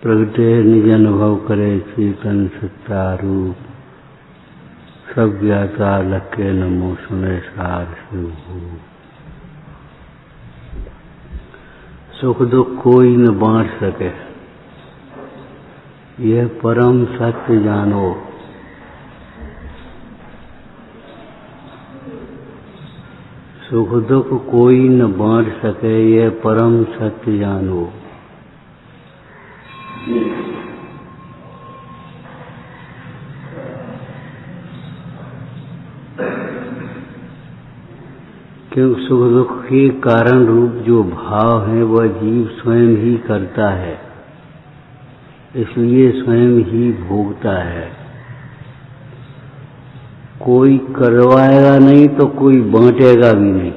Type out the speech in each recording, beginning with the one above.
प्रगटे निज अनुभव करे चेतन सत्ता रूप, सब ज्ञाता लखे नमो सुने सार शिव। सुख दुख कोई न बांट सके, यह परम सत्य जानो। सुख दुख कोई न बांट सके, यह परम सत्य जानो। क्योंकि सुख दुख के कारण रूप जो भाव है वह जीव स्वयं ही करता है, इसलिए स्वयं ही भोगता है। कोई करवाएगा नहीं तो कोई बांटेगा भी नहीं।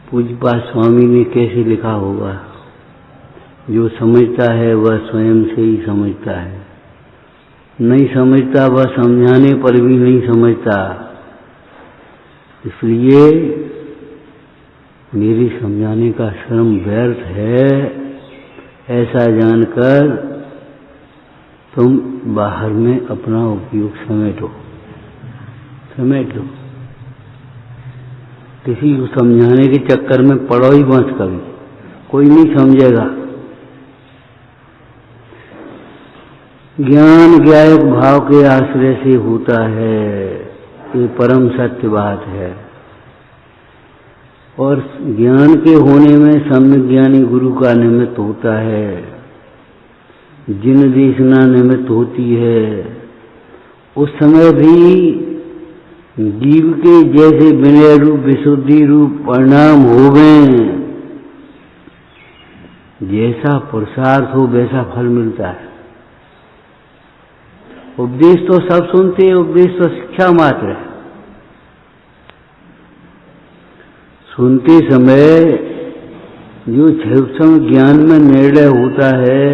पूज्यपाद स्वामी ने कैसे लिखा होगा, जो समझता है वह स्वयं से ही समझता है, नहीं समझता वह समझाने पर भी नहीं समझता। इसलिए मेरी समझाने का श्रम व्यर्थ है, ऐसा जानकर तुम बाहर में अपना उपयोग समेटो। किसी को समझाने के चक्कर में पड़ो ही मत कभी, कोई नहीं समझेगा। ज्ञान ज्ञायक भाव के आश्रय से होता है, ये परम सत्य बात है। और ज्ञान के होने में सम्यक ज्ञानी गुरु का निमित्त होता है, जिन देशना निमित्त होती है। उस समय भी जीव के जैसे विनय रूप विशुद्धि रूप परिणाम हो गए, जैसा पुरुषार्थ हो वैसा फल मिलता है। उपदेश तो सब सुनते हैं, उपदेश तो शिक्षा मात्र है। सुनते समय जो सूक्ष्म ज्ञान में निर्णय होता है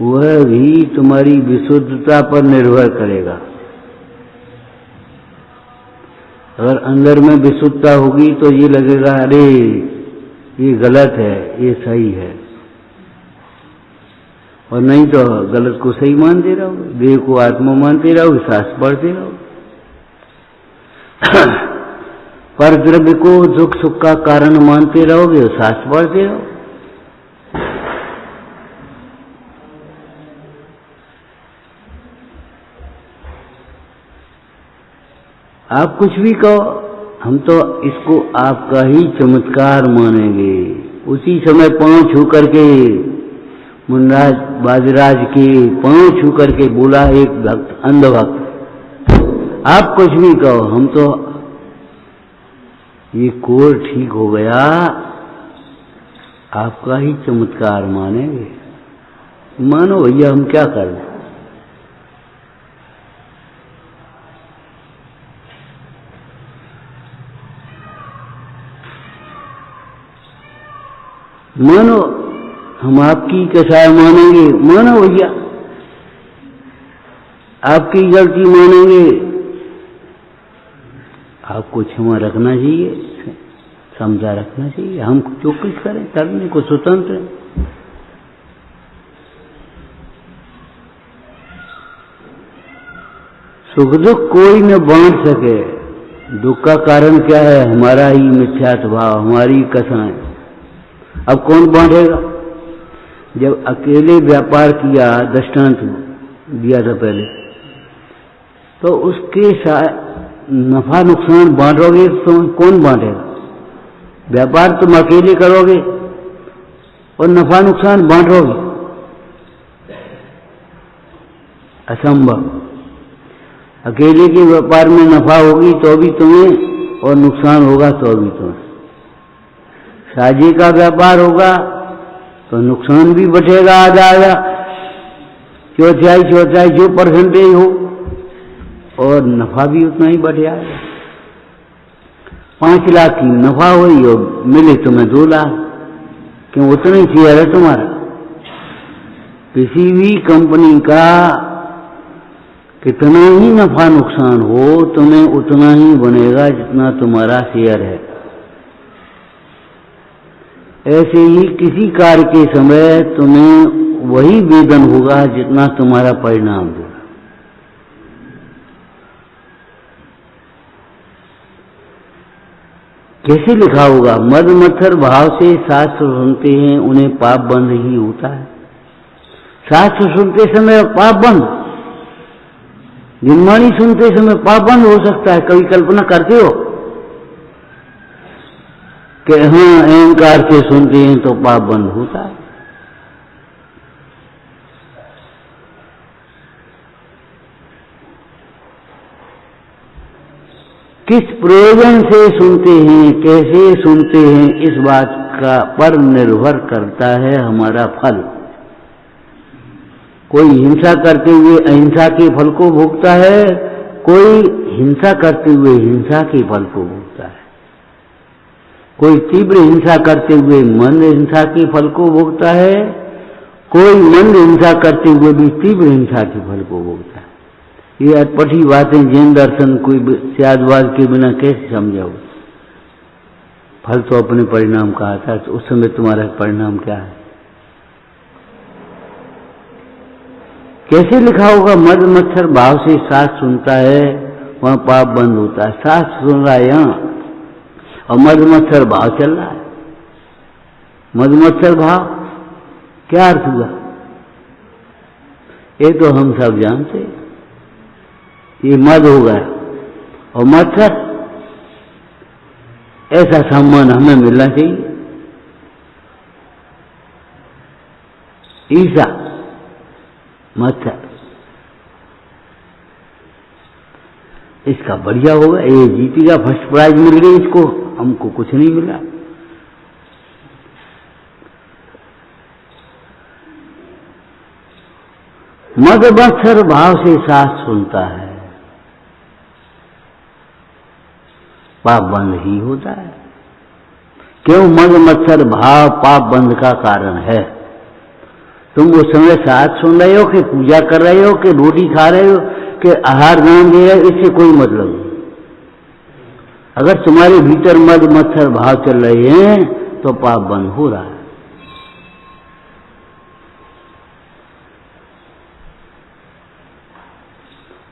वह भी तुम्हारी विशुद्धता पर निर्भर करेगा। अगर अंदर में विशुद्धता होगी तो ये लगेगा अरे ये गलत है, ये सही है, और नहीं तो गलत को सही मान दे रहा हो, देह को आत्मा मानते रहो, शास्त्र पढ़ते रहो। पर द्रव्य को दुख सुख का कारण मानते रहोगे, शास्त्र पढ़ते रहो। आप कुछ भी कहो, हम तो इसको आपका ही चमत्कार मानेंगे। उसी समय पांव छू करके मुनराज बाजराज के पांव छू करके बोला एक भक्त, अंधभक्त, आप कुछ भी कहो, हम तो ये कोर ठीक हो गया, आपका ही चमत्कार मानेंगे। मानो भैया, हम क्या कर लें। मानो हम आपकी कसाय मानेंगे, मानो भैया, आपकी गलती मानेंगे। आपको क्षमा रखना चाहिए, समझा रखना चाहिए। हम जो कुछ करें करने को स्वतंत्र है। सुख दुख कोई न बांट सके। दुख का कारण क्या है? हमारा ही मिथ्यात्व भाव, हमारी कसाएं। अब कौन बांटेगा? जब अकेले व्यापार किया, दृष्टांत दिया था पहले, तो उसके नफा नुकसान बांटोगे तो कौन बांटेगा? व्यापार तुम अकेले करोगे और नफा नुकसान बांटोगे, असंभव। अकेले के व्यापार में नफा होगी तो भी तुम्हें और नुकसान होगा तो भी तुम्हें। साझे का व्यापार होगा तो नुकसान भी बचेगा आधा आधा, चौथाई जो परसेंटेज हो, और नफा भी उतना ही बढ़ जाएगा। 5 लाख की नफा हुई और मिले तुम्हें 2 लाख, क्यों? उतना ही शेयर है तुम्हारा। किसी भी कंपनी का कितना ही नफा नुकसान हो तुम्हें उतना ही बनेगा जितना तुम्हारा शेयर है। ऐसे ही किसी कार्य के समय तुम्हें वही वेतन होगा जितना तुम्हारा परिणाम होगा। कैसे लिखा होगा? मद मत्सर भाव से शास्त्र सुनते हैं उन्हें पाप बंद ही होता है। शास्त्र सुनते समय पाप बंद, निर्माणी सुनते समय पाप बंद हो सकता है। कभी कल्पना करते हो कि हाँ अहंकार से सुनते हैं तो पाप बंद होता है? किस प्रयोजन से सुनते हैं, कैसे सुनते हैं, इस बात का पर निर्भर करता है हमारा फल। कोई हिंसा करते हुए अहिंसा के फल को भोगता है, कोई हिंसा करते हुए हिंसा के फल को भोगता है। कोई तीव्र हिंसा करते हुए मंद हिंसा के फल को भोगता है, कोई मंद हिंसा करते हुए भी तीव्र हिंसा के फल को भोगता है। ये अटपटी बातें जैन दर्शन कोई त्यागवाद के बिना कैसे समझाओ? फल तो अपने परिणाम का आता है, तो उस समय तुम्हारा परिणाम क्या है? कैसे लिखा होगा? मद मत्सर भाव से शास्त्र सुनता है वहां पाप बंद होता है। शास्त्र सुन रहा है यहाँ और मद मत्सर भाव चल रहा है। मद मत्सर भाव क्या अर्थ हुआ? ये तो हम सब जानते हैं। ये मद हो गया और मत्सर, ऐसा सम्मान हमें मिलना चाहिए। ईसा मत्सर, इसका बढ़िया होगा, ये जीतेगा, फर्स्ट प्राइज मिल गई इसको, हमको कुछ नहीं मिला। मद मत्सर भाव से शास्त्र सुनता है, पाप बंद ही होता है। क्यों? मद मत्सर भाव पाप बंद का कारण है। तुम उस समय शास्त्र सुन रहे हो कि पूजा कर रहे हो कि रोटी खा रहे हो कि आहार दान दे रहे हो, इससे कोई मतलब नहीं। अगर तुम्हारे भीतर मद मत्सर भाव चल रहे हैं तो पाप बंद हो रहा है।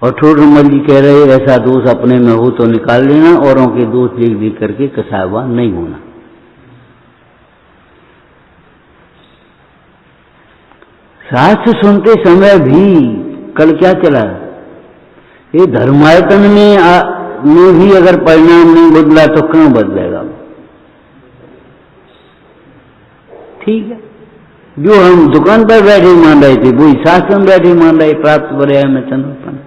और ठोडरमल जी कह रहे ऐसा दोष अपने में हो तो निकाल लेना, औरों के दोष देख देख करके कसायवान नहीं होना। शास्त्र सुनते समय भी कल क्या चला? ये धर्मायतन में भी अगर परिणाम नहीं बदला तो कहां बदलेगा? ठीक है, जो हम दुकान पर बैठे मान रहे थे वही शास्त्र में बैठे मान रहे, प्राप्त पर्याय में तनुपन।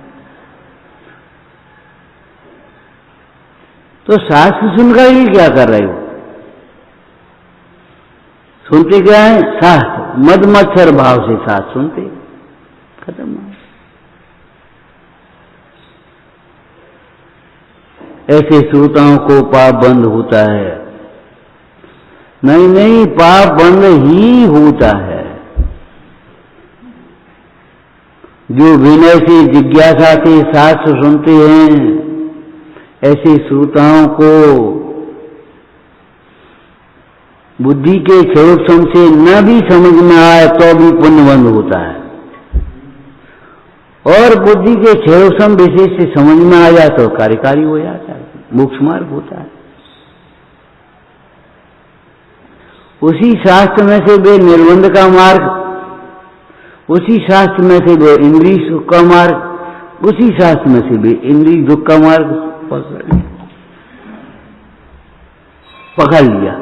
तो शास्त्र सुनकर ही क्या कर रहे हो? सुनते क्या है? शास्त्र मद मत्सर भाव से शास्त्र सुनते, खत्म। ऐसे श्रोताओं को पाप बंद होता है? नहीं नहीं, पाप बंद ही होता है। जो विनय से जिज्ञासा से शास्त्र सुनते हैं ऐसे श्रोताओं को बुद्धि के क्षयोक्षम से न भी समझ में आए तो भी पुण्य बंद होता है, और बुद्धि के क्षयोक्षम विशेष से समझ में आ जाए तो कार्यकारी हो जाता है, मोक्ष मार्ग होता है। उसी शास्त्र में से वे निर्बंध का मार्ग, उसी शास्त्र में से वे इंद्रिय सुख का मार्ग, उसी शास्त्र में से वे इंद्रिय दुख का मार्ग पकड़ लिया।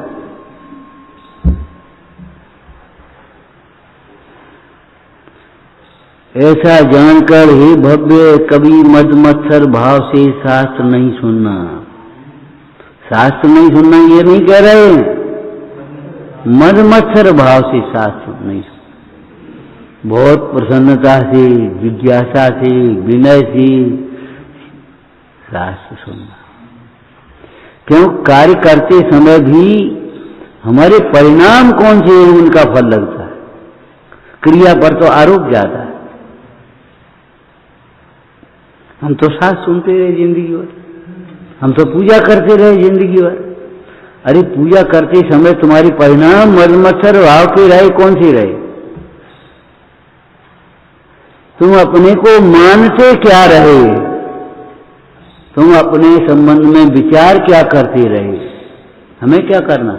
ऐसा जानकर ही भव्य कभी मद मत्सर भाव से शास्त्र नहीं सुनना। शास्त्र नहीं सुनना ये नहीं कह रहे, मद मत्सर भाव से शास्त्र नहीं सुनना। बहुत प्रसन्नता से, जिज्ञासा से, विनय से शास्त्र सुनना। क्यों? कार्य करते समय भी हमारे परिणाम कौन से हैं उनका फल लगता है, क्रिया पर तो आरोप ज्यादा है। हम तो साथ सुनते रहे जिंदगी भर, हम तो पूजा करते रहे जिंदगी भर। अरे पूजा करते समय तुम्हारी परिणाम मद मत्सर भाव के रहे, कौन सी रहे? तुम अपने को मानते क्या रहे? तुम अपने संबंध में विचार क्या करते रहे? हमें क्या करना?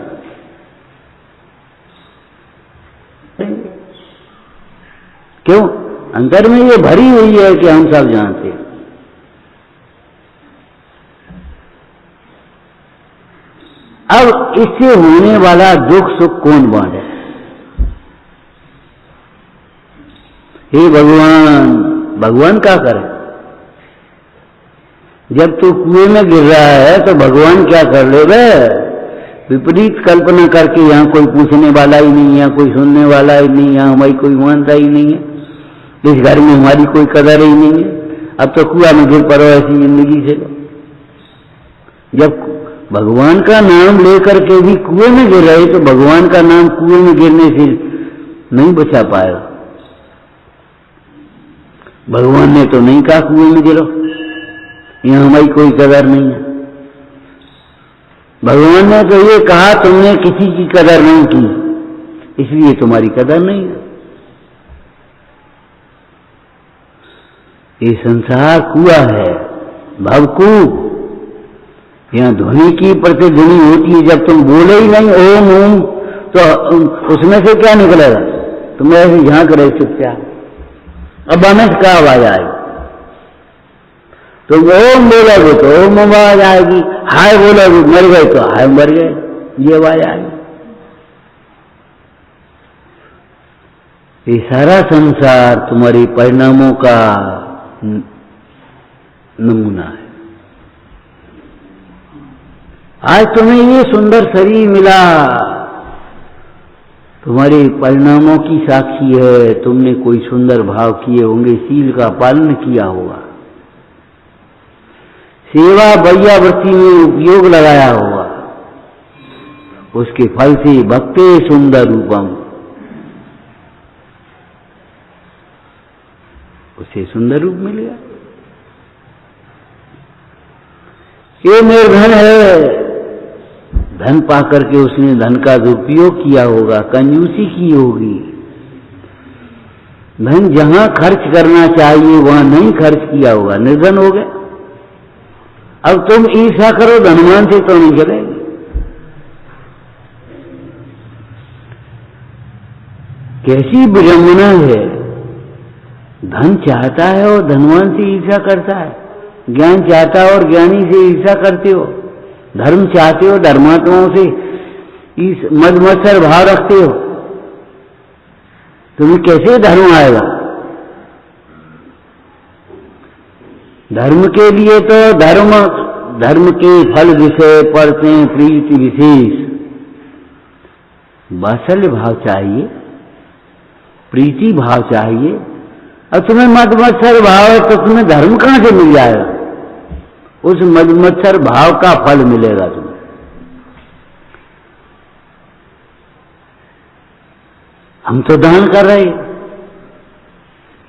क्यों? अंदर में ये भरी हुई है कि हम सब जानते हैं। अब इससे होने वाला दुख सुख कौन बांटे? हे भगवान, भगवान क्या करे? जब तू कुएं में गिर रहा है तो भगवान क्या कर ले बे? विपरीत कल्पना करके यहाँ कोई पूछने वाला ही नहीं, यहाँ कोई सुनने वाला ही नहीं, यहाँ हमारी कोई मानता ही नहीं है, इस घर में हमारी कोई कदर ही नहीं है, अब तो कुआं में गिर पड़ो ऐसी जिंदगी से। जब भगवान का नाम लेकर के भी कुएं में गिर रहे तो भगवान का नाम कुएं में गिरने से नहीं बचा पाएगा। भगवान ने तो नहीं कहा कुएं में गिरो, यहाँ हमारी कोई कदर नहीं है। भगवान ने तो ये कहा तुमने किसी की कदर नहीं की, इसलिए तुम्हारी कदर नहीं है। ये संसार कुआं है, भवकूप। यहाँ ध्वनि की प्रतिध्वनि होती है, जब तुम बोले ही नहीं ओम ओम तो उसमें से क्या निकलेगा? तुम ऐसे झांक रहे चुपचाप, अब हमें क्या आवाज आएगी? तुम ओम बोलोगे तो ओम आवाज आएगी, हाय बोलोगे मर गए तो हाय मर गए, ये आवाज आएगी। ये सारा संसार तुम्हारे परिणामों का नमूना है। आज तुम्हें ये सुंदर शरीर मिला, तुम्हारे परिणामों की साक्षी है। तुमने कोई सुंदर भाव किए होंगे, शील का पालन किया होगा, सेवा वैयावृत्ति में उपयोग लगाया होगा, उसके फल से भक्ते सुंदर रूपम, उसे सुंदर रूप मिल गया। ये निर्धन है, धन पाकर के उसने धन का दुरुपयोग किया होगा, कंजूसी की होगी, धन जहां खर्च करना चाहिए वहां नहीं खर्च किया होगा, निर्धन हो गया। अब तुम ईर्ष्या करो धनवान से तो नहीं चलेगी। कैसी विडंबना है, धन चाहता है और धनवान से ईर्ष्या करता है, ज्ञान चाहता है और ज्ञानी से ईर्ष्या करते हो, धर्म चाहते हो धर्मात्माओं से इस मद मत्सर भाव रखते हो, तुम्हें कैसे धर्म आएगा? धर्म के लिए तो धर्म के फल विषय पढ़ते प्रीति विशेष, वात्सल्य भाव चाहिए, प्रीति भाव चाहिए। अब तुम्हें मद मत्सर भाव है तो तुम्हें धर्म कहां से मिल जाएगा? उस मद मत्सर भाव का फल मिलेगा तुम्हें। हम तो दान कर रहे,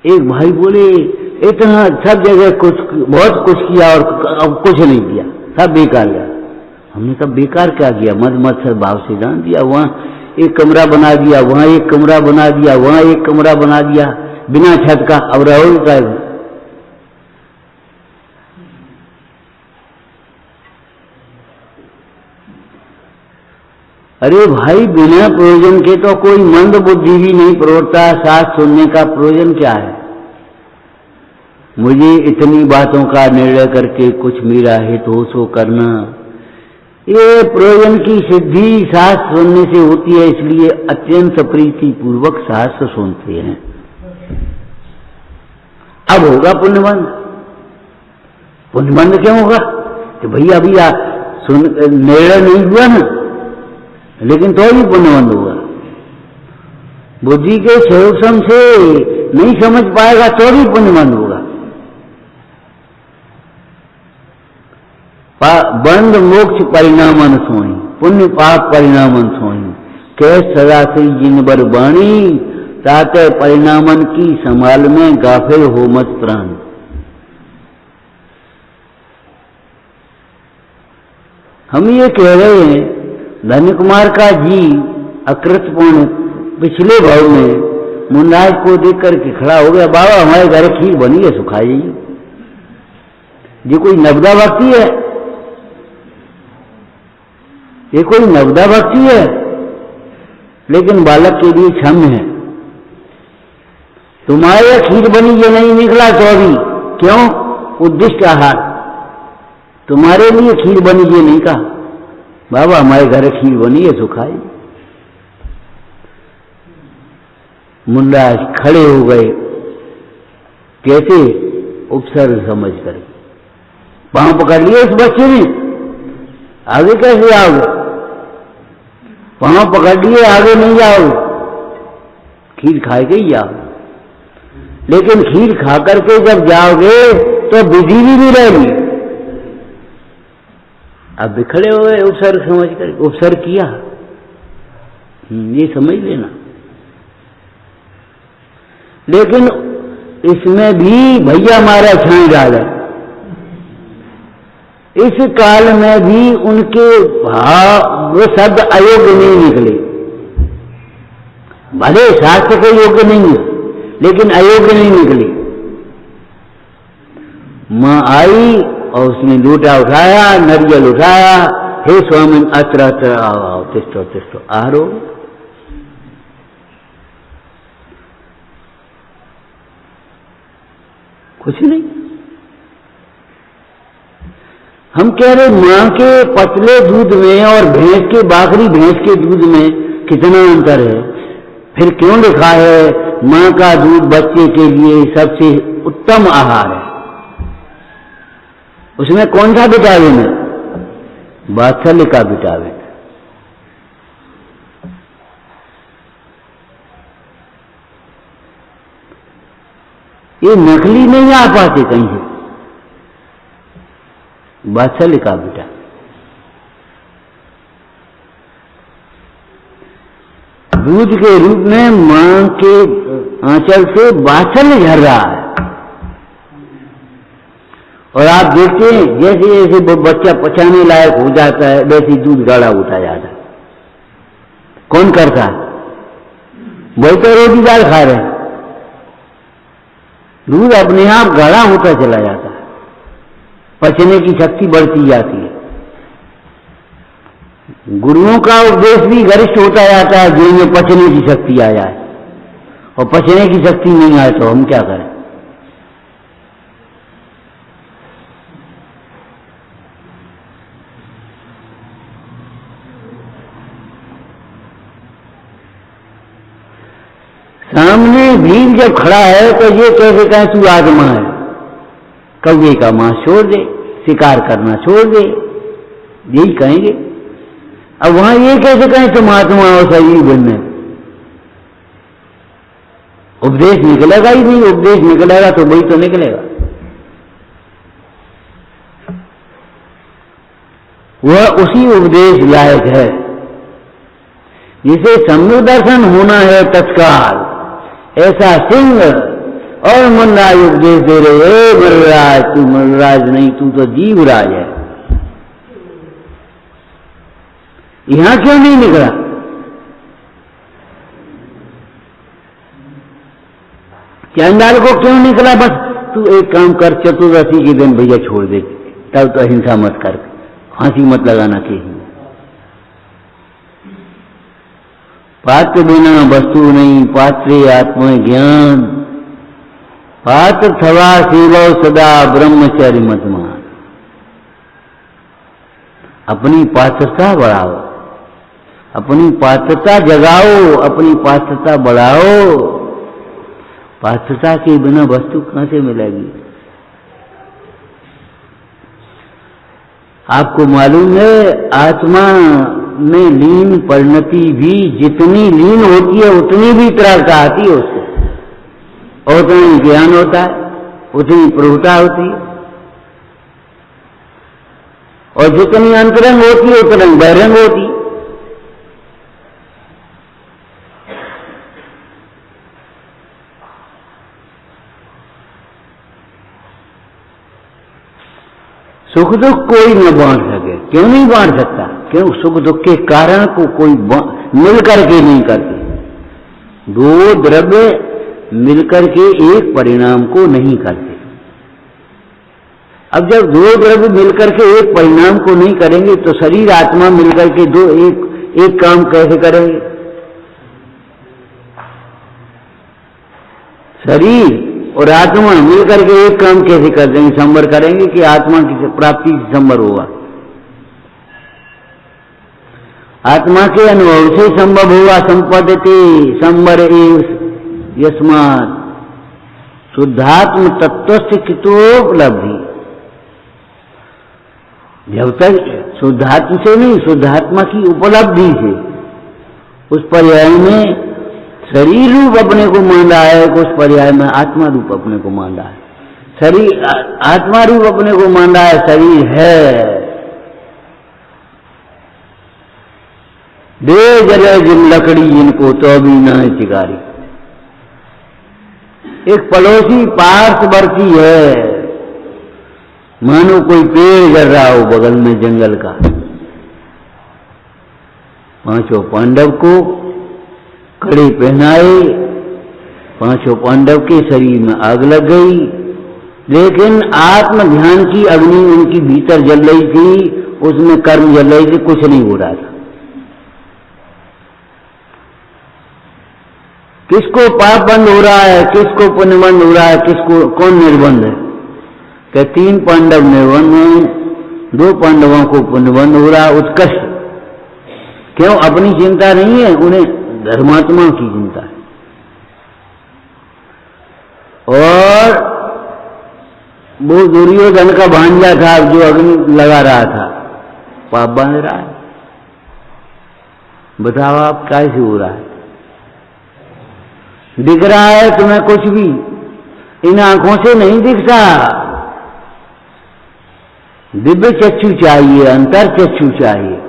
एक भाई बोले इतना सब जगह कुछ बहुत कुछ किया और अब कुछ नहीं किया, सब बेकार गया। हमने कहा बेकार क्या किया? मद मत्सर भाव से दान दिया, वहां एक कमरा बना दिया, वहां एक कमरा बना दिया, वहां एक कमरा बना दिया बिना छत का, अब रहोगे क्या? अरे भाई बिना प्रयोजन के तो कोई मंद बुद्धि भी नहीं प्रवरता, साथ सुनने का प्रयोजन क्या है? मुझे इतनी बातों का निर्णय करके कुछ मेरा हित हो सो करना, ये प्रयोजन की सिद्धि शास्त्र सुनने से होती है, इसलिए अत्यंत प्रीति पूर्वक शास्त्र सुनते हैं। अब होगा पुण्यबंध। पुण्यबंध क्यों होगा? कि भैया अभी निर्णय नहीं हुआ ना, लेकिन तो भी पुण्यबंध होगा। बुद्धि के सूक्ष्म से नहीं समझ पाएगा तो भी पुण्यबंध होगा। बंध मोक्ष परिणामन सोई, पुण्य पाप परिणामन सोई, कै सदा से जिनबर बाणी, ताते परिणामन की संभाल में गाफिल हो मत प्राण। हम ये कह रहे हैं धन्य कुमार का जी अकृतपूर्ण पिछले भाव में मुन्नाज को देख करके खड़ा हो गया, बाबा हमारे घर खीर बनी है, सुखाइए। ये कोई नवदा भक्ति है? ये कोई नवदा भक्ति है? लेकिन बालक के लिए क्षम्य है। तुम्हारे खीर बनी ये नहीं निकला तो अभी क्यों? उद्दिष्ट आहार। तुम्हारे लिए खीर बनी ये नहीं कहा, बाबा हमारे घर खीर बनी है, सुखाई। मुन्ना खड़े हो गए, कैसे? उपसर्ग समझ कर पांव पकड़ लिए उस बच्चे ने। आगे कैसे आओगे? पांव पकड़ लिए, आगे नहीं जाओगे, खीर खाए के ही जाओगे। लेकिन खीर खा करके जब जाओगे तो विधि भी रहेगी। अब बिखड़े हो गए उपसर्ग समझ कर, उपसर्ग किया, ये समझ लेना। लेकिन इसमें भी भैया हमारा छाई डाल है। इस काल में भी उनके भाव वो शब्द अयोग्य नहीं निकले। भले शास्त्र के योग्य नहीं है, लेकिन अयोग्य नहीं निकले। मां आई और उसने लूटा उठाया, नरियल उठाया, हे स्वामी अत्र अत्र आओ, तिष्ठो तिष्ठो, आरो। कुछ नहीं। हम कह रहे मां के पतले दूध में और भैंस के बाकरी भैंस के दूध में कितना अंतर है। फिर क्यों लिखा है मां का दूध बच्चे के लिए सबसे उत्तम आहार है? उसमें कौन सा विटामिन है? वात्सल्य का विटामिन। ये नकली नहीं आ पाते कहीं से, वात्सल्य का विटामिन। दूध के रूप में मां के आंचल से वात्सल्य झर रहा है। और आप देखते हैं जैसे जैसे बच्चा पचाने लायक हो जाता है वैसे दूध गाढ़ा होता जाता है। कौन करता है? वही तो रोटी दाल खा रहे हैं। दूध अपने आप गाढ़ा होता चला जाता है, पचने की शक्ति बढ़ती जाती है। गुरुओं का उपदेश भी गरिष्ठ होता जाता है जिनमें पचने की शक्ति आ जाए, और पचने की शक्ति नहीं आए तो हम क्या करें? सामने भीम जब खड़ा है तो ये कैसे कहें तू आत्मा है? कौवे का मांस छोड़ दे, शिकार करना छोड़ दे, यही कहेंगे। अब वहां ये कैसे कहें तुम आत्मा हो, शरीर बनने? उपदेश निकलेगा ही नहीं। उपदेश निकलेगा तो वही तो निकलेगा। वह उसी उपदेश लायक है जिसे सम्यक दर्शन होना है तत्काल। ऐसा सिंह और मुन्ना उपदेश दे रहे, मर्राज तू मर्राज नहीं, तू तो जीवराज है। यहां क्यों नहीं निकला? चंडाल को क्यों निकला? बस तू एक काम कर, चतुर्दशी के दिन भैया छोड़ दे, तब तो हिंसा मत कर, फांसी मत लगाना चाहिए। पात्र बिना वस्तु नहीं, पात्रे आत्म ज्ञान, पात्र थवा सेवो सदा ब्रह्मचर्य मत मान। अपनी पात्रता बढ़ाओ, अपनी पात्रता जगाओ, अपनी पात्रता बढ़ाओ। पात्रता के बिना वस्तु कहां से मिलेगी? आपको मालूम है आत्मा में लीन परिणति भी जितनी लीन होती है उतनी भी तरलता आती है उससे, और उतनी ज्ञान होता है, उतनी प्रभुता होती है। और जितनी अंतरंग होती है उतनी बहिरंग होती है। सुख दुख कोई न बांट सके, क्यों नहीं बांट सकता? क्यों? सुख दुख के कारण को कोई मिल करके नहीं करते। दो द्रव्य मिलकर के एक परिणाम को नहीं करते। अब जब दो द्रव्य मिलकर के एक परिणाम को नहीं करेंगे तो शरीर आत्मा मिलकर के दो एक काम कैसे करेंगे? शरीर और आत्मा मिलकर के एक काम कैसे कर देंगे? संवर करेंगे कि आत्मा की प्राप्ति से संवर होगा? आत्मा के अनुभव से संभव होगा। संपद्यते संवर यस्मात् शुद्धात्म तत्व से कितोपलब्धि। जब तक शुद्धात्म से नहीं, शुद्धात्मा की उपलब्धि से, उस पर्याय में शरीर रूप अपने को मान रहा है, उस पर्याय में आत्मा रूप अपने को मान रहा है। शरीर आत्मा रूप अपने को मान रहा है, शरीर है। दे जले जिन लकड़ी जिनको तो भी न चिगारी। एक पड़ोसी पार्श्ववर्ती है, मानो कोई पेड़ जल रहा हो बगल में जंगल का। पांचों पांडव को कड़े पहनाए, पांचों पांडव के शरीर में आग लग गई, लेकिन आत्म ध्यान की अग्नि उनकी भीतर जल रही थी, उसमें कर्म जल रही थी, कुछ नहीं हो रहा था। किसको पाप बंद हो रहा है, किसको पुण्य बंद हो रहा है, किसको कौन निर्बंध है? क्या 3 पांडव निर्बंध हैं, 2 पांडवों को पुण्य बंद हो रहा है, उत्कृष्ट। क्यों? अपनी चिंता नहीं है, उन्हें धर्मात्मा की चिंता है। और वो दुर्योधन का भांजा था जो अग्नि लगा रहा था, पाप बांध रहा है। बताओ आप कैसे हो रहा है? दिख रहा है तुम्हें कुछ भी, इन आंखों से नहीं दिखता। दिव्य चक्षु चाहिए, अंतर चक्षु चाहिए।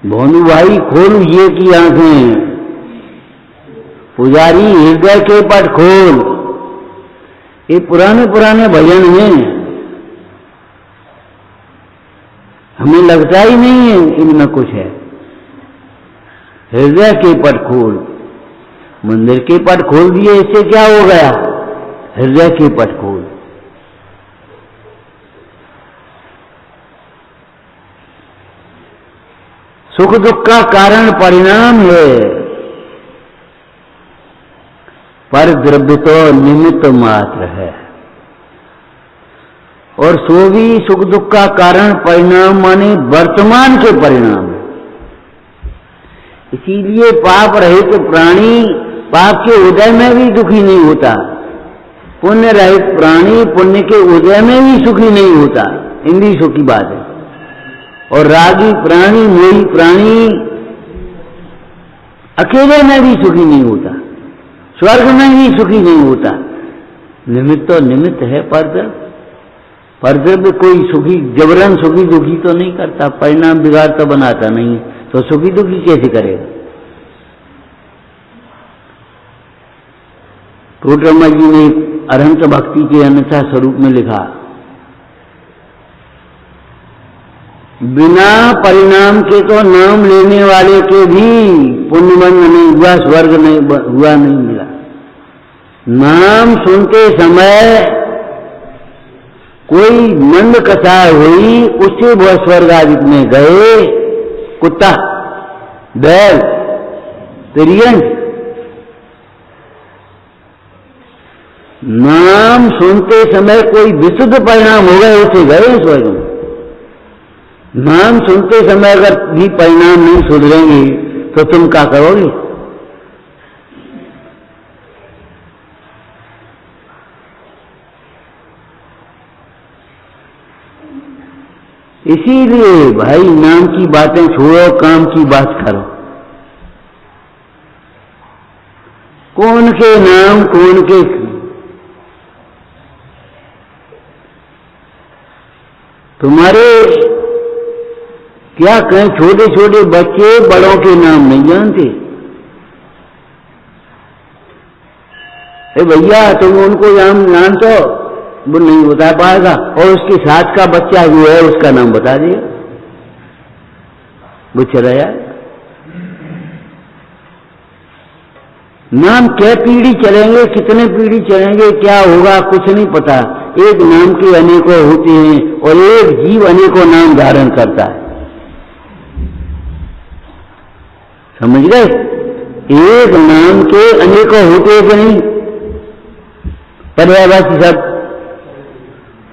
भानु भाई खोल ये की आंखें, पुजारी हृदय के पट खोल। ये पुराने पुराने भजन हैं, हमें लगता ही नहीं है इनमें कुछ है। हृदय के पट खोल, मंदिर के पट खोल दिए, इससे क्या हो गया? हृदय के पट खोल। सुख दुख का कारण परिणाम है, पर द्रव्य तो निमित्त मात्र है। और सो भी सुख दुख का कारण परिणाम माने वर्तमान के परिणाम है। इसीलिए पाप रहित प्राणी पाप के उदय में भी दुखी नहीं होता, पुण्य रहित प्राणी पुण्य के उदय में भी सुखी नहीं होता। इंद्रिय सुख की बात है। और रागी प्राणी मोही प्राणी अकेले में भी सुखी नहीं होता, स्वर्ग में भी सुखी नहीं होता। निमित्त तो निमित्त है, परद्रव्य कोई सुखी जबरन सुखी दुखी तो नहीं करता, परिणाम बिगाड़ तो बनाता नहीं, तो सुखी दुखी कैसे करेगा? टोटरमा जी ने अरहंत भक्ति के अन्यथा स्वरूप में लिखा, बिना परिणाम के तो नाम लेने वाले के भी पुण्यबंध नहीं हुआ, स्वर्ग नहीं हुआ, नहीं मिला। नाम सुनते समय कोई मंद कथा हुई, उससे वह स्वर्ग आदि में गए। कुत्ता, बैल, तिरियंट, नाम सुनते समय कोई विशुद्ध परिणाम हो गए, उसे गए स्वर्ग में। नाम सुनते समय अगर भी परिणाम नहीं सुधरेंगे तो तुम क्या करोगे? इसीलिए भाई नाम की बातें छोड़ो, काम की बात करो। कौन के नाम, कौन के तुम्हारे क्या कहें, छोटे छोटे बच्चे बड़ों के नाम नहीं जानते। ए भैया तुम उनको नाम जानते हो? वो नहीं बता पाएगा, और उसके साथ का बच्चा जो है उसका नाम बता दिया, वो चला जाए। नाम क्या पीढ़ी चलेंगे, कितने पीढ़ी चलेंगे, क्या होगा कुछ नहीं पता। एक नाम के अनेकों होते हैं और एक जीव अनेकों नाम धारण करता है, समझ गए? एक नाम के अनेकों होते हैं कि नहीं, पर्यायवाची सब,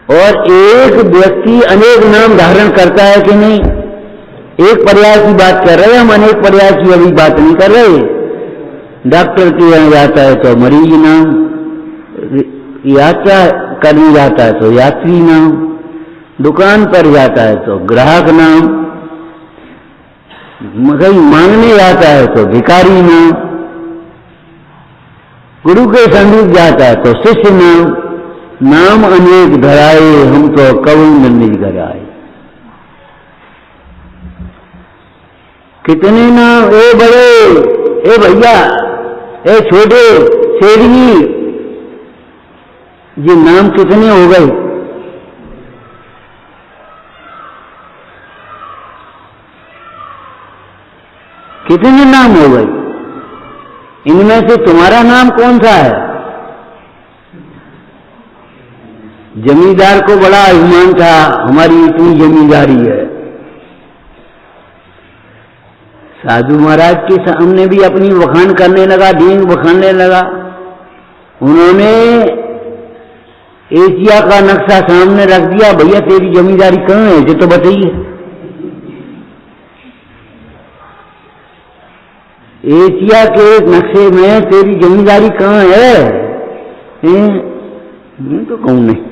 और एक व्यक्ति अनेक नाम धारण करता है कि नहीं? एक पर्याय की बात कर रहे हैं हम, अनेक पर्याय की अभी बात नहीं कर रहे। डॉक्टर के यहाँ जाता है तो मरीज नाम, यात्रा करने जाता है तो यात्री नाम, दुकान पर जाता है तो ग्राहक नाम, कहीं मांगने जाता है तो भिखारी नाम, गुरु के समीप जाता है तो शिष्य नाम। नाम अनेक धराए हम तो कभी न कराए। कितने नाम, ए बड़े, ए भैया, ए छोटे, शेरनी, ये नाम कितने हो गए? कितने नाम हो गए? इनमें से तुम्हारा नाम कौन सा है? जमींदार को बड़ा अभिमान था, हमारी इतनी जमींदारी है। साधु महाराज के सामने भी अपनी वखान करने लगा, दीन बखानने लगा। उन्होंने एशिया का नक्शा सामने रख दिया, भैया तेरी जमींदारी कहाँ है, ये तो बताइए। एशिया के नक्शे में तेरी जमींदारी कहाँ है? मैं तो कहूं नहीं।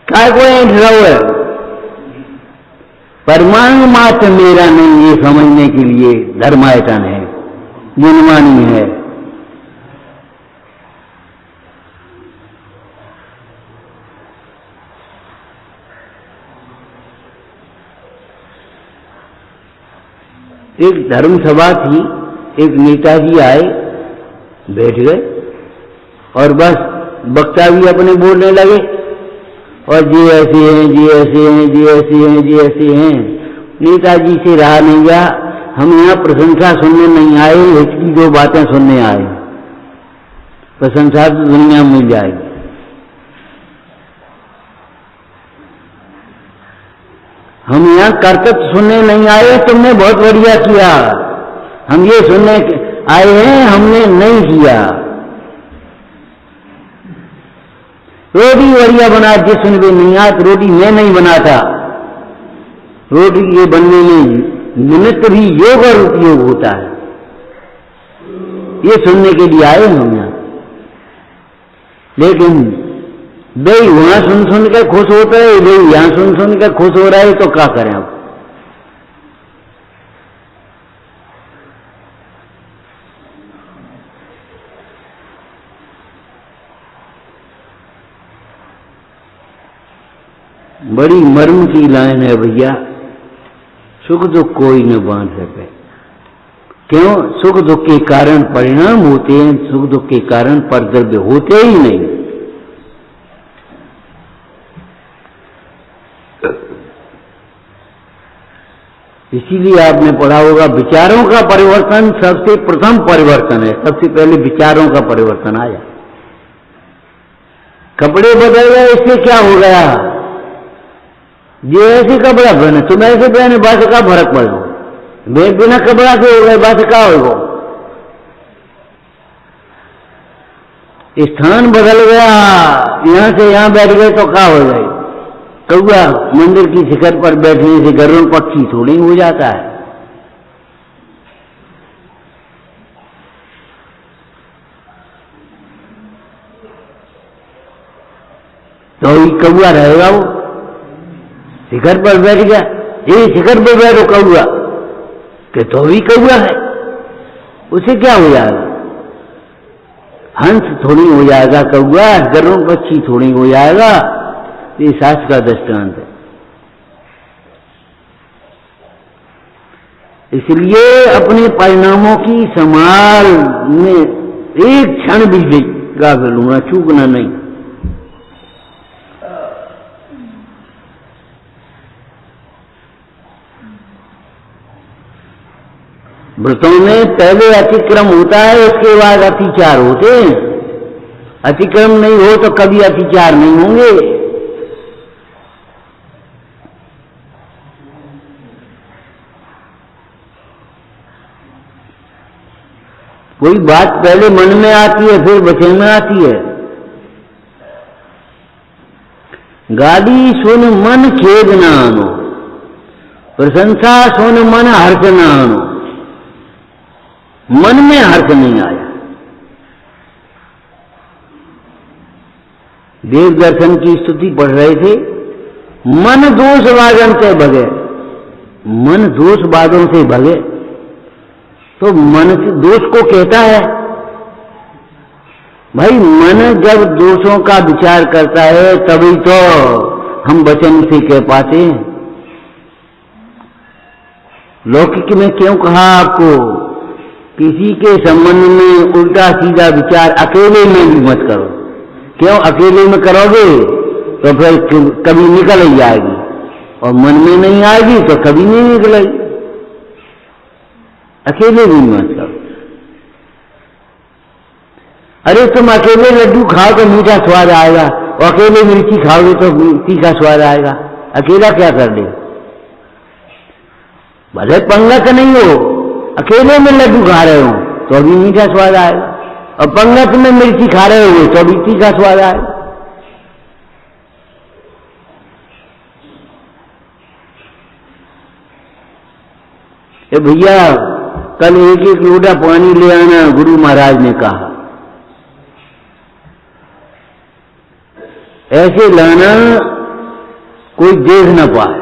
क्या कोई ढराव है? परमाणु मात्र मेरा नहीं, ये समझने के लिए धर्मायतन है, गुणवाणी है। एक धर्म सभा थी, एक नेताजी आए, बैठ गए और बस वक्ता भी अपने बोलने लगे, और जी ऐसे हैं, जी ऐसे हैं, जी ऐसे हैं, जी ऐसे हैं। नेताजी से रहा नहीं गया। हम यहाँ प्रशंसा सुनने नहीं आए, इसकी दो बातें सुनने आए। प्रशंसा तो दुनिया में मिल जाएगी। हम यहाँ कर्तव्य सुनने नहीं आए, तुमने बहुत बढ़िया किया। हम ये सुनने आए हैं, हमने नहीं किया। रोटी बढ़िया बना, जिसने भी नहीं आती रोटी मैं नहीं बनाता। रोटी के बनने में निमित्त भी योग और उपयोग होता है, ये सुनने के लिए आए हम यहाँ। लेकिन वे वहां सुन सुन के खुश होते हैं, वे यहां सुन सुन के खुश हो रहे हैं, तो क्या करें अब? बड़ी मर्म की लाइन है भैया, सुख दुख कोई न बांध सके। क्यों? सुख दुख के कारण परिणाम होते हैं, सुख दुख के कारण परद्रव्य होते ही नहीं। इसीलिए आपने पढ़ा होगा, विचारों का परिवर्तन सबसे प्रथम परिवर्तन है। सबसे पहले विचारों का परिवर्तन आया। कपड़े बदल गए, इससे क्या हो गया? ये ऐसे कपड़ा पहने, तुम ऐसे पहने, बस का फर्क पड़ो। वे बिना कपड़ा के हो गए, बस का होगा। स्थान बदल गया, यहां से यहां बैठ गए तो क्या हो गए? कौआ मंदिर की शिखर पर बैठने से गरुड़ पक्षी थोड़ी हो जाता है। तो ही कौआ रहेगा वो, शिखर पर बैठ गया, ये शिखर पर बैठो कौआ, कि तो भी कौआ है, उसे क्या हो जाएगा? हंस थोड़ी हो जाएगा कौआ, गरुड़ पक्षी थोड़ी हो जाएगा। ये शास्त्र का दृष्टांत है। इसलिए अपने परिणामों की संभाल में एक क्षण भी गाफिल होना, चूकना नहीं। व्रतों में पहले अतिक्रम होता है, उसके बाद अतिचार होते हैं। अतिक्रम नहीं हो तो कभी अतिचार नहीं होंगे। कोई बात पहले मन में आती है, फिर वचन में आती है। गाली सुन मन खेद न आनो, प्रशंसा सुन मन हर्ष न आनो। मन में हर्ष नहीं आया। देव दर्शन की स्तुति पढ़ रहे थे, मन दोष वादन से भगे। मन दोष वादों से भगे तो मन दोष को कहता है। भाई मन जब दोषों का विचार करता है तभी तो हम वचन से कह पाते हैं। लौकिक में क्यों कहा आपको, किसी के संबंध में उल्टा सीधा विचार अकेले में भी मत करो। क्यों अकेले में करोगे तो फिर कभी निकल ही जाएगी, और मन में नहीं आएगी तो कभी नहीं निकलेगी। अकेले भी मत करो। अरे तुम अकेले लड्डू खाओ तो मीठा स्वाद आएगा, और अकेले मिर्ची खाओगे तो तीखा स्वाद आएगा। अकेला क्या कर ले, भले पंगत नहीं हो, अकेले में लड्डू खा रहे हो तो अभी मीठा स्वाद आएगा, और पंगत में मिर्ची खा रहे हो तो अभी तीखा स्वाद आएगा। ए भैया, कल एक एक लोटा पानी ले आना, गुरु महाराज ने कहा। ऐसे लाना कोई देख न पाए,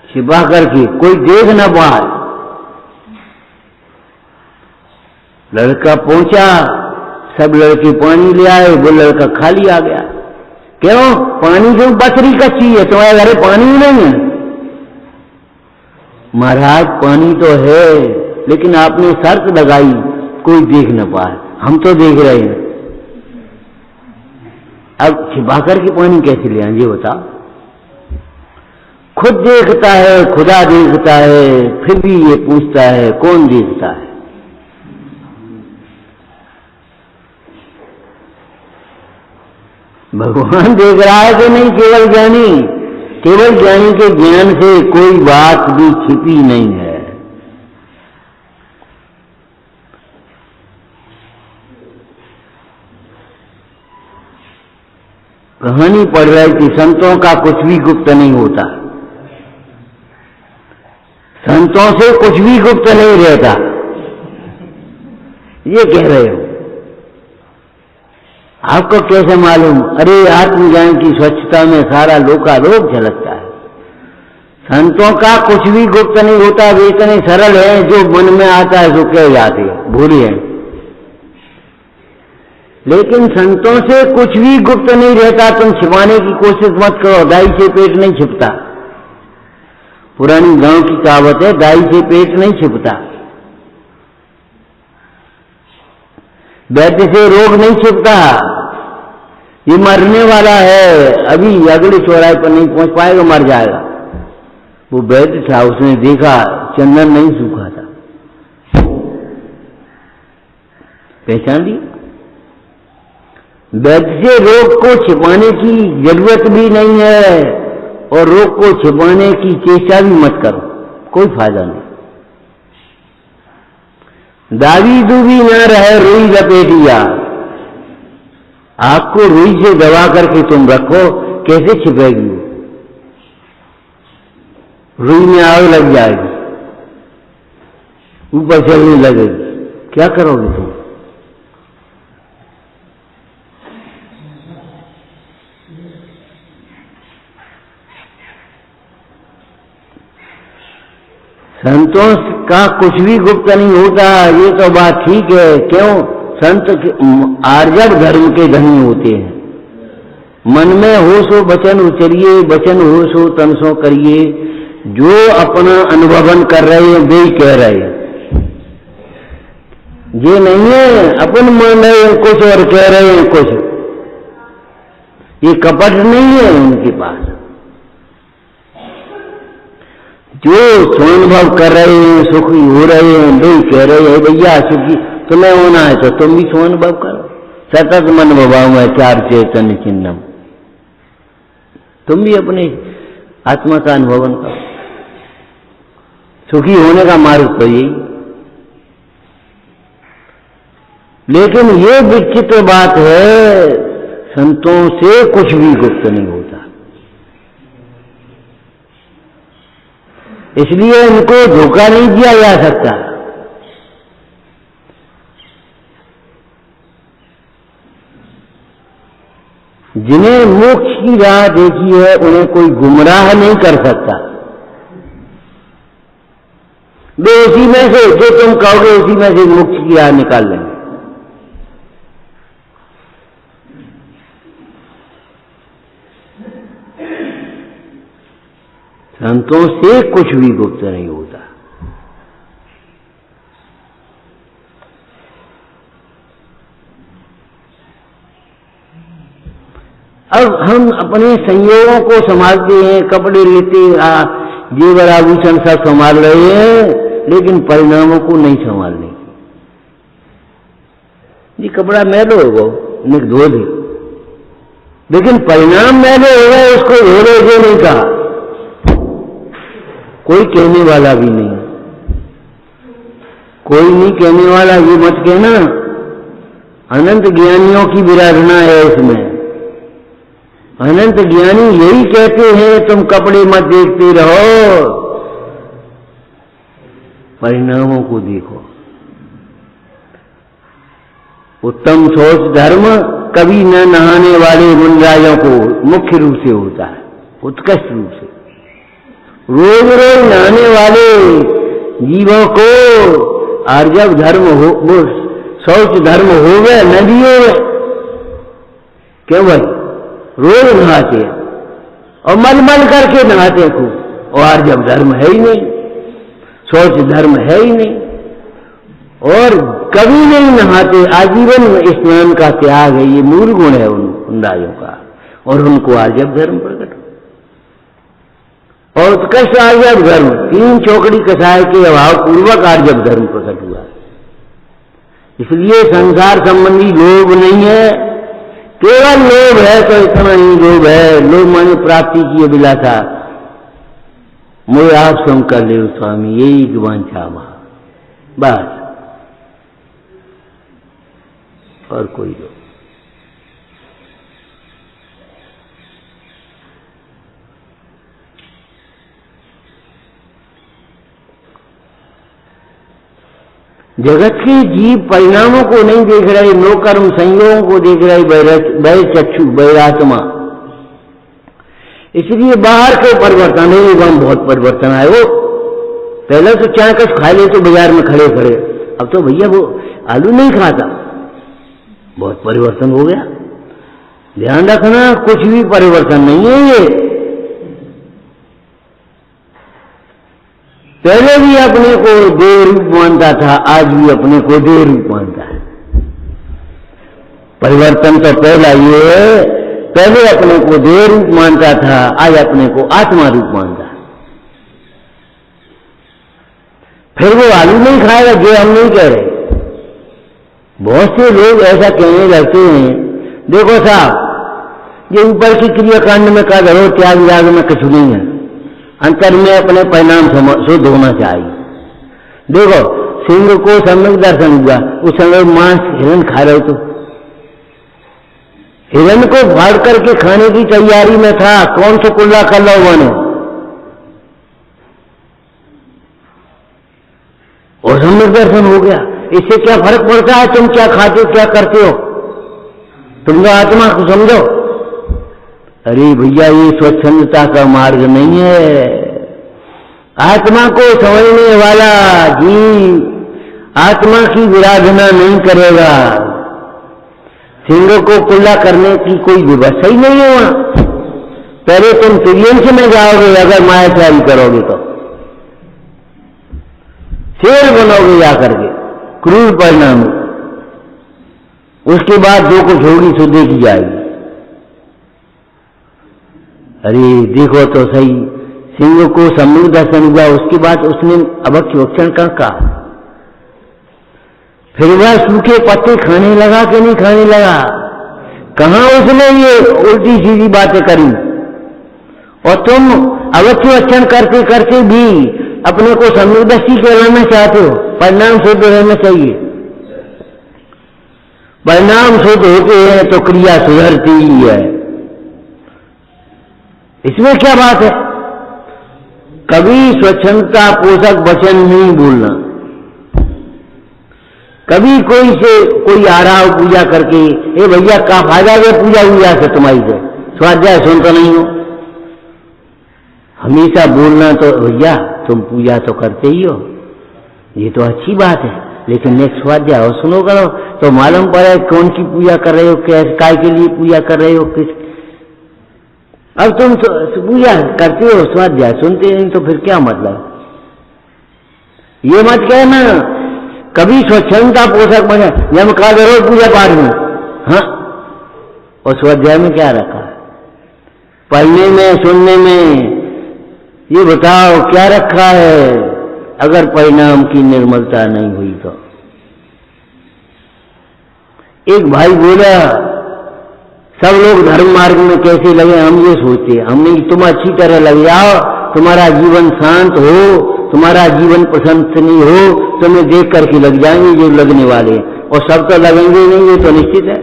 छिपा करके कोई देख न पाए। लड़का पहुंचा, सब लड़के पानी ले आए, वो लड़का खाली आ गया। क्यों? पानी क्यों? बसरी कच्ची है, तुम्हारे घरे पानी ही नहीं है। महाराज पानी तो है, लेकिन आपने शर्त लगाई कोई देख न पाए। हम तो देख रहे हैं, अब छिपा करके पानी कैसे ले आएंगे बताओ? खुद देखता है, खुदा देखता है, फिर भी ये पूछता है कौन देखता है? भगवान देख रहा है कि नहीं? केवल ज्ञानी, केवल ज्ञानी के ज्ञान से कोई बात भी छिपी नहीं है। कहानी पढ़ रही थी, संतों का कुछ भी गुप्त नहीं होता। संतों से कुछ भी गुप्त नहीं रहता, ये कह रहे हो। आपको कैसे मालूम? अरे आत्मज्ञान की स्वच्छता में सारा लोकालोक झलकता है। संतों का कुछ भी गुप्त नहीं होता, वे इतने सरल है, जो मन में आता है जो कह जाते हैं, भूली है। लेकिन संतों से कुछ भी गुप्त नहीं रहता, तुम छिपाने की कोशिश मत करो। दाई से पेट नहीं छिपता। पुरानी गांव की कहावत है, दाई से पेट नहीं छिपता। वैद्य से रोग नहीं छिपता। ये मरने वाला है, अभी अगले चौराहे पर नहीं पहुंच पाएगा, मर जाएगा। वो वैद्य था, उसने देखा चंदन नहीं सूखा था, पहचान ली। वैद्य से रोग को छिपाने की जरूरत भी नहीं है, और रोग को छिपाने की चेष्टा भी मत करो, कोई फायदा नहीं। दावी दूबी न रहे रुई लपेटिया। आग को रुई से दबा करके तुम रखो, कैसे छिपेगी? रुई में आग लग जाएगी, ऊपर चलने लगेगी, क्या करोगे तुम? संतों का कुछ भी गुप्त नहीं होता, ये तो बात ठीक है। क्यों? संत आर्जव धर्म के धनी होते हैं। मन में हो सो वचन उचरिए, वचन हो सो तन सो करिए। जो अपना अनुभवन कर रहे हैं वे कह रहे हैं। ये नहीं है अपन मान रहे हैं कुछ और कह रहे हैं कुछ, ये कपट नहीं है उनके पास। जो स्वानुभव कर रहे हैं, सुखी हो रहे हैं, लोग कह रहे हैं भैया सुखी तुम्हें होना है तो तुम भी स्वानुभव करो। सतत मन भवाओ में चार चैतन्य चिन्हम, तुम भी अपने आत्मा का अनुभवन करो। सुखी होने का मार्ग तो यही। लेकिन ये विचित्र बात है, संतों से कुछ भी गुप्त नहीं होता, इसलिए इनको धोखा नहीं दिया जा सकता। जिन्हें मोक्ष की राह देखी है उन्हें कोई गुमराह नहीं कर सकता। वे उसी में से जो तुम कहोगे उसी में से मोक्ष की राह निकाल लेंगे। संतों से कुछ भी गुप्त नहीं होता। अब हम अपने संयोगों को संभालते हैं, कपड़े लेते, जेवर आभूषण सब संभाल रहे हैं, लेकिन परिणामों को नहीं संभालने। ये कपड़ा मैलो होगा, निक धो दे, लेकिन परिणाम मैलो होगा, उसको धो दे जो नहीं कहा, कोई कहने वाला भी नहीं। कोई नहीं कहने वाला, ये मत कहना। अनंत ज्ञानियों की विराधना है इसमें। अनंत ज्ञानी यही कहते हैं तुम कपड़े मत देखते रहो, परिणामों को देखो। उत्तम शौच धर्म कभी न नहाने वाले मुनराजों को मुख्य रूप से होता है, उत्कृष्ट रूप से। रोज रोज नहाने वाले जीवों को आर्जव धर्म हो, वो शौच धर्म हो गए, नदियों में क्यों भाई रोज नहाते हैं और मल मल करके नहाते खूब, और आर्जव धर्म है ही नहीं, शौच धर्म है ही नहीं, और कभी नहीं नहाते, आजीवन स्नान का त्याग है। ये मूल गुण है उन राजों का, और उनको आर्जव धर्म प्रकट हो। और उत्कृष्ट आर्जव धर्म, 3 चौकड़ी कसाय के अभाव पूर्वक आर्जव धर्म प्रकट हुआ। इसलिए संसार संबंधी लोभ नहीं है, केवल लोभ है तो इतना ही लोभ है। लोभ माने प्राप्ति की अभिलाषा, मुझे आप सम कर ले स्वामी, यही वांछा महा, बस, और कोई लोभ। जगत के जीव परिणामों को नहीं देख रहे, नो कर्म संयोगों को देख रहे, बह चक्षु बहिरात्मा। इसलिए बाहर के परिवर्तन है, एवं बहुत परिवर्तन आए। वो पहले तो चाय कस खा ले तो बाजार में खड़े खड़े, अब तो भैया वो आलू नहीं खाता, बहुत परिवर्तन हो गया। ध्यान रखना, कुछ भी परिवर्तन नहीं है ये। पहले भी अपने को देह रूप मानता था, आज भी अपने को देह रूप मानता है। परिवर्तन तो पहला ये है, पहले अपने को देह रूप मानता था, आज अपने को आत्मा रूप मानता है। फिर वो आलू नहीं खाएगा, जो हम नहीं कह रहे। बहुत से लोग ऐसा कहने लगते हैं, देखो साहब ये ऊपर की क्रियाकांड में कहा धरो, त्याग व्याग में कुछ नहीं है, अंतर में अपने परिणाम शुद्ध होना चाहिए। देखो सिंह को सम्यक दर्शन हुआ, उस समय मांस हिरण खा रहे, तो हिरण को फाड़ करके खाने की तैयारी में था, कौन सा कुल्ला कर लो बनो, और सम्यक दर्शन हो गया। इससे क्या फर्क पड़ता है तुम क्या खाते हो क्या करते हो, तुम तो आत्मा को समझो। अरे भैया ये स्वच्छंदता का मार्ग नहीं है। आत्मा को समझने वाला जीव आत्मा की विराधना नहीं करेगा। सिंह को कुल्ला करने की कोई व्यवस्था ही नहीं है वहां। पहले तुम तिर्यंश में जाओगे अगर मायाचारी करोगे तो, शेर बनोगे जाकर के, क्रूर परिणाम। उसके बाद जो कुछ होगी सो देखी जाएगी। अरे देखो तो सही, सिंह को सम्यक दर्शन हुआ, उसके बाद उसने अभक्षण का, फिर वह सूखे पत्ते खाने लगा कि नहीं खाने लगा? कहां उसने ये उल्टी सीधी बातें करी? और तुम अभक्षण करते करते भी अपने को सम्यकदर्शी कहलाना चाहते हो। परिणाम शुद्ध रहना चाहिए। परिणाम शुद्ध होते हैं तो क्रिया सुधरती ही है। इसमें क्या बात है? कभी स्वच्छंदता पोषक वचन नहीं बोलना। कभी कोई आ रहा हो पूजा करके, ए भैया का फायदा है पूजा हुआ से तुम्हारी से स्वाध्याय सुनता नहीं हो। हमेशा बोलना तो भैया तुम पूजा तो करते ही हो, ये तो अच्छी बात है, लेकिन नेक्स्ट स्वाध्याय और सुनो करो तो मालूम पड़े कौन की पूजा कर रहे हो, कैसे काय के लिए पूजा कर रहे हो, किस। अब तुम पूजा करते हो स्वाध्याय सुनते नहीं तो फिर क्या मतलब? ये मत कहना कभी स्वच्छंदता पोषक बने। जब कहा रोज पूजा पाठ में, हाँ, और स्वाध्याय में क्या रखा है? पढ़ने में सुनने में ये बताओ क्या रखा है? अगर परिणाम की निर्मलता नहीं हुई तो। एक भाई बोला सब लोग धर्म मार्ग में कैसे लगे, हम ये सोचते, हमने तुम अच्छी तरह लग जाओ, तुम्हारा जीवन शांत हो, तुम्हारा जीवन प्रशंसनीय हो, तुम्हें देख करके लग जाएंगे जो लगने वाले, और सब तो लगेंगे नहीं, ये तो निश्चित है।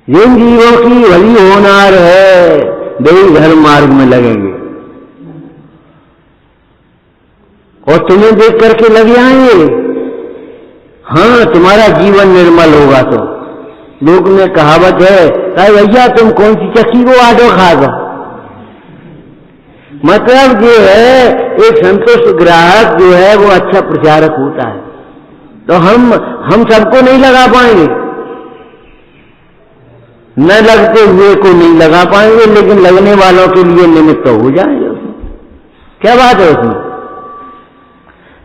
जिन जीवों की भली होनार है वे धर्म मार्ग में लगेंगे और तुम्हें देख करके लग जाएंगे। हाँ, तुम्हारा जीवन निर्मल होगा तो। लोक में कहावत है, कहा भैया तुम कौन सी चक्की को आटो खा दो। मतलब जो है एक संतुष्ट ग्राहक जो है वो अच्छा प्रचारक होता है। तो हम सबको नहीं लगा पाएंगे, न लगते हुए को नहीं लगा पाएंगे, लेकिन लगने वालों के लिए निमित्त तो हो जाएंगे। उसमें क्या बात है उसमें?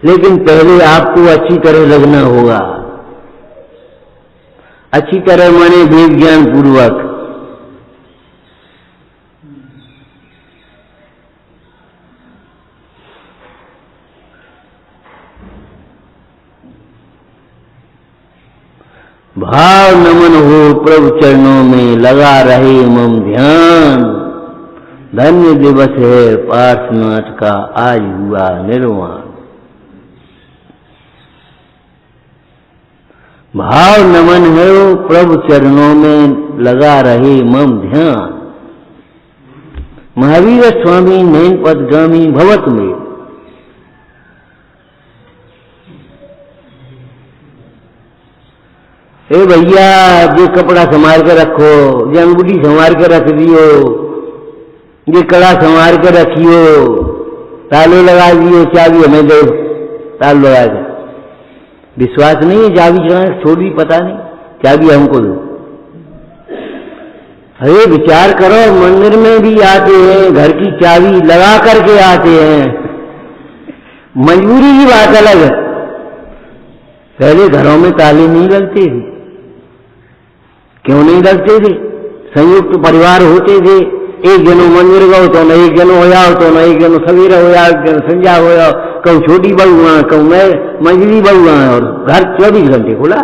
लेकिन पहले आपको अच्छी तरह लगना होगा, अच्छी तरह माने वेद ज्ञान पूर्वक। भाव नमन हो प्रभु चरणों में, लगा रहे मम ध्यान। धन्य दिवस है पार्श्वनाथ का आज हुआ निर्वाण। भाव नमन है प्रभु चरणों में, लगा रहे मम ध्यान। महावीर स्वामी नैन पदगामी भवत में। ए भैया ये कपड़ा संभाल के रखो, ये अंगूठी संभाल के रख दियो, ये कड़ा संभाल के रखियो, ताले लगा दियो, चाबी हमें दो, ताल लगा के। विश्वास नहीं है चाबी छोड़ी, पता नहीं, चाबी हमको दो। अरे विचार करो, मंदिर में भी आते हैं घर की चाबी लगा करके आते हैं, मजबूरी की बात अलग है। पहले घरों में ताले नहीं लगते थे। क्यों नहीं लगते थे? संयुक्त परिवार होते थे, एक जनो मंदिर गो तो न एक जनो हो जाओ, तो न एक जनो सवेरा हो जाओ, एक जनो संध्या हो जाओ, कहूँ छोटी बहू वहां, कहूँ मैं मंझली बहू वहां, और घर 24 घंटे खुला।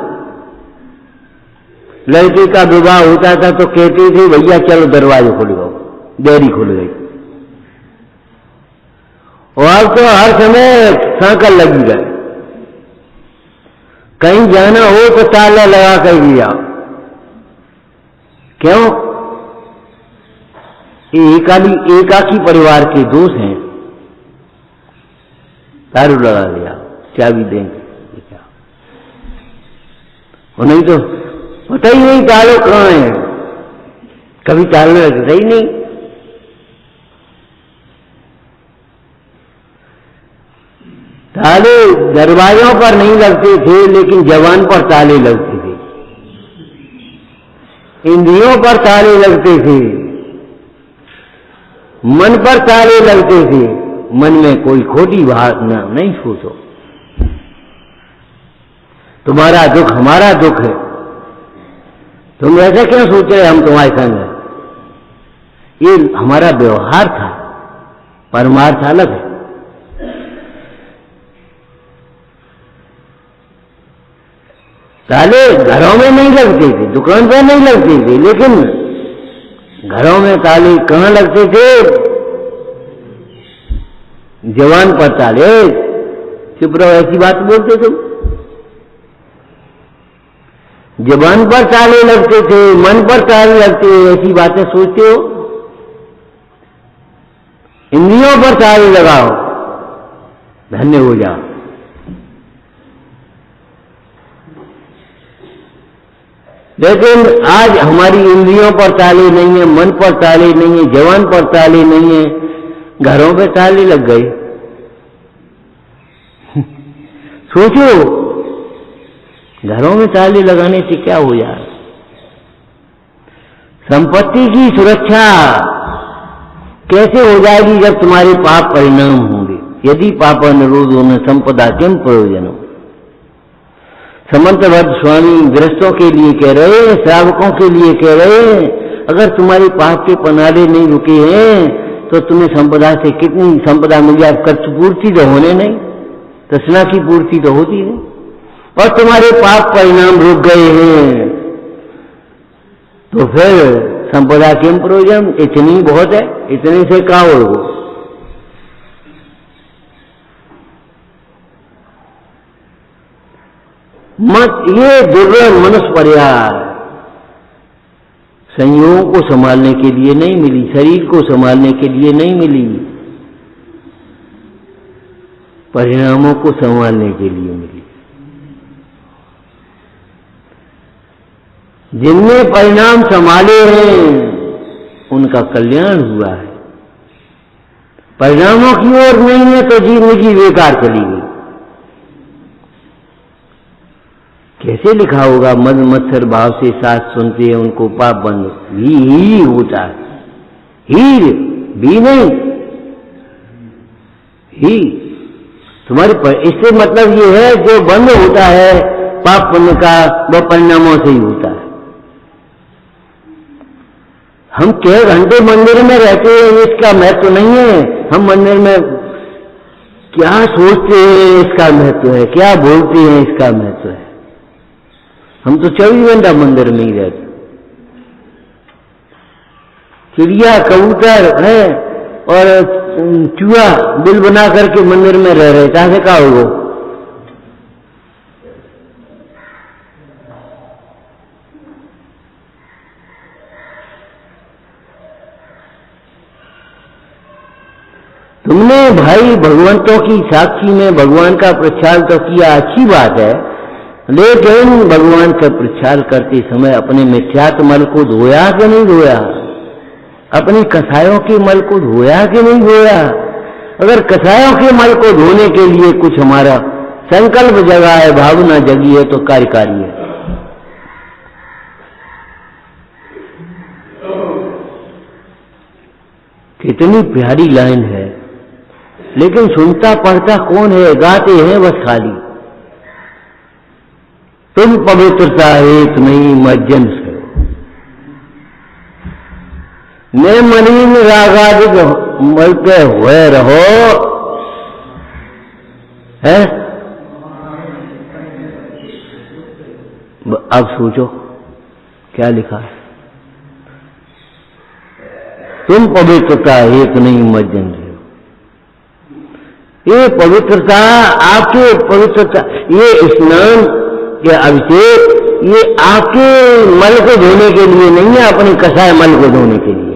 लड़के का विवाह होता था तो कहते थे भैया चलो दरवाजे खुल गो, डेयरी खुल गई। और तो हर समय सांकल लगी गए, कहीं जाना हो तो ताला लगा कर दिया। क्यों? एकाकी परिवार के दोष हैं, तारू लगा दिया, चाबी देंगे क्या? और नहीं तो पता ही नहीं तालो कहाँ है, कभी ताले लगता ही नहीं। ताले दरवाजों पर नहीं लगते थे, लेकिन जवान पर ताले लगते थे, इंद्रियों पर ताले लगते थे, मन पर ताले लगते थे, मन में कोई खोटी बात नहीं सोचो। तुम्हारा दुख हमारा दुख है, तुम ऐसा क्यों सोच रहे हम तुम्हारे संग हैं? ये हमारा व्यवहार था, परमार्थ अलग है। ताले घरों में नहीं लगते थे, दुकान पर नहीं लगते थे, लेकिन घरों में ताले कहाँ लगते थे? जवान पर ताले। चुप रहो, ऐसी बात बोलते तुम। जबान पर ताले लगते थे, मन पर ताले लगते, ऐसी बातें सोचते हो? इंद्रियों पर ताले लगाओ, धन्य हो जाओ। लेकिन आज हमारी इंद्रियों पर ताले नहीं है, मन पर ताले नहीं है, जवान पर ताले नहीं है, घरों पे ताले लग गए। सोचो, घरों में ताले लगाने से क्या हो जाए? संपत्ति की सुरक्षा कैसे हो जाएगी जब तुम्हारे पाप परिणाम होंगे? यदि पाप अनुरोधो न संपदा किम प्रयोजन। समंतभद्र स्वामी गृहस्थों के लिए कह रहे हैं, श्रावकों के लिए कह रहे हैं, अगर तुम्हारे पाप के पनाले नहीं रुके हैं तो तुम्हें संपदा से कितनी संपदा मिल जाए, कर्ज पूर्ति तो होने नहीं, तृष्णा की पूर्ति तो होती है। और तुम्हारे पाप परिणाम रुक गए हैं तो फिर संपदा किम प्रयोजन? इतनी बहुत है, इतने से क्या होगा? मत ये दुर्लभ मनुष्य पर्याय संयोगों को संभालने के लिए नहीं मिली, शरीर को संभालने के लिए नहीं मिली, परिणामों को संभालने के लिए मिली। जिनने परिणाम संभाले हैं उनका कल्याण हुआ है। परिणामों की ओर नहीं है तो जिंदगी बेकार चली गई। कैसे लिखा होगा? मद मत्सर भाव से साथ सुनते हैं उनको पाप बंद ही होता है। हीर भी नहीं, ही तुम्हारे इससे मतलब ये है जो बंद होता है पाप पुण्य का वह परिणामों से ही होता है। हम कई घंटे मंदिर में रहते हैं इसका महत्व नहीं है, हम मंदिर में क्या सोचते हैं इसका महत्व है, क्या बोलते हैं इसका महत्व है। हम तो 24 घंटा मंदिर में ही रहते। चिड़िया कबूतर है और चूहा बिल बना करके मंदिर में रह रहे, चाहे क्या होगा? तुमने भाई भगवंतों की साक्षी में भगवान का प्रचार तो किया, अच्छी बात है, लेकिन भगवान का प्रचार करते समय अपने मिथ्यात्व मल को धोया कि नहीं धोया? अपनी कसायों के मल को धोया कि नहीं धोया? अगर कसायों के मल को धोने के लिए कुछ हमारा संकल्प जगा है, भावना जगी है तो कार्यकारी है। कितनी प्यारी लाइन है, लेकिन सुनता पढ़ता कौन है? गाते हैं बस खाली। तुम पवित्रता एक नहीं मज्जन से मैं मलिन रागादिक मल पे हुए रहो है। अब सोचो क्या लिखा है? तुम पवित्रता एक नहीं मज्जन से। ये पवित्रता आपके पवित्रता, ये स्नान के अभिषेक ये आपके मल को धोने के लिए नहीं है, अपने कसाय मल को धोने के लिए।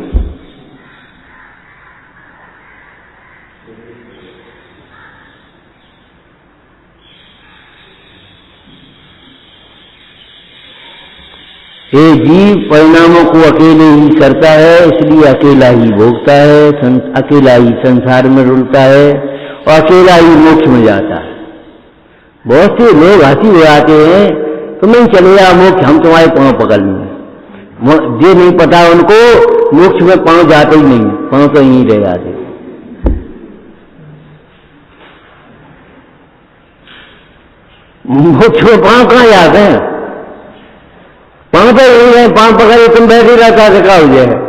ये जीव परिणामों को अकेले ही करता है, इसलिए अकेला ही भोगता है, अकेला ही संसार में रुलता है और अकेला ही मोक्ष में जाता है। बहुत से लोग हंसी उड़ाते हैं, तुम्हें चले जाओ मोक्ष, हम तुम्हारे पांव पकड़ लेंगे। ये नहीं पता उनको मोक्ष में पांव जाते ही नहीं, पांव तो यहीं रह जाते। मोक्ष में पांव कहाँ जाते हैं? पांव पे नहीं है, पांव पकड़े तुम बैठे रहता है, क्या हो जाए?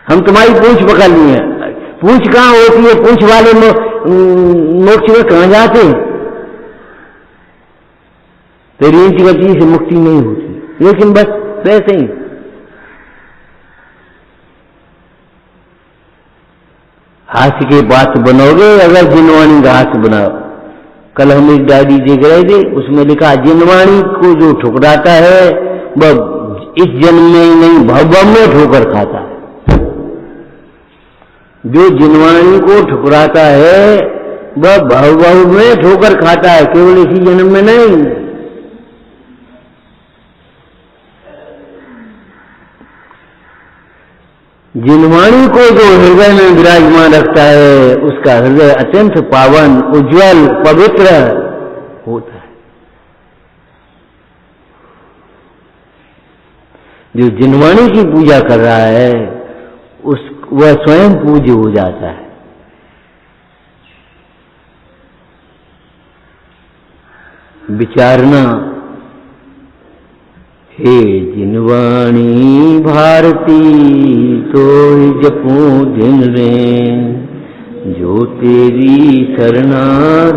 हम तुम्हारी पूंछ पकड़ लिए, पूंछ कहाँ होती है? पूंछ वाले मोक्ष में कहाँ जाते? तेरी इंच गति से मुक्ति नहीं होती, लेकिन बस वैसे ही हास्य के बात बनोगे अगर जिनवाणी का हास्य बनाओ। कल हम एक डायरी देख रहे थे, उसमें लिखा जिनवाणी को जो ठुकराता है वह इस जन्म में ही नहीं भव में ठोकर खाता है। जो जिनवाणी को ठुकराता है वह भव में ठोकर खाता है, केवल इसी जन्म में नहीं। जिनवाणी को जो हृदय में विराजमान रखता है उसका हृदय अत्यंत पावन, उज्जवल, पवित्र होता है। जो जिनवाणी की पूजा कर रहा है वह स्वयं पूज्य हो जाता है। विचारना, हे जिनवाणी भारती तो जपूं दिन रे, जो तेरी शरणा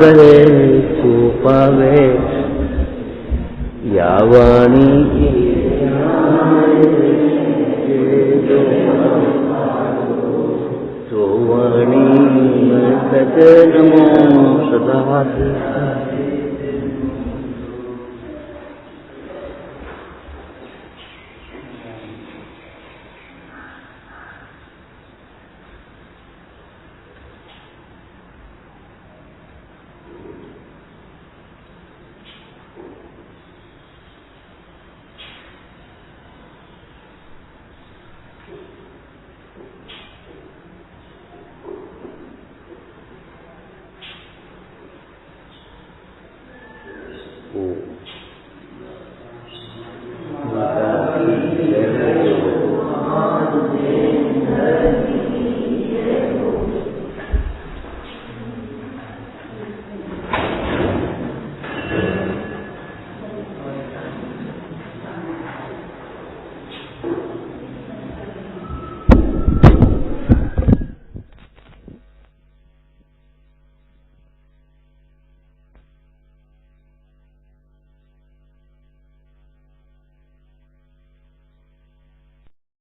गए सो पावे, या वाणी तो वाणी नमो सदा। Oh.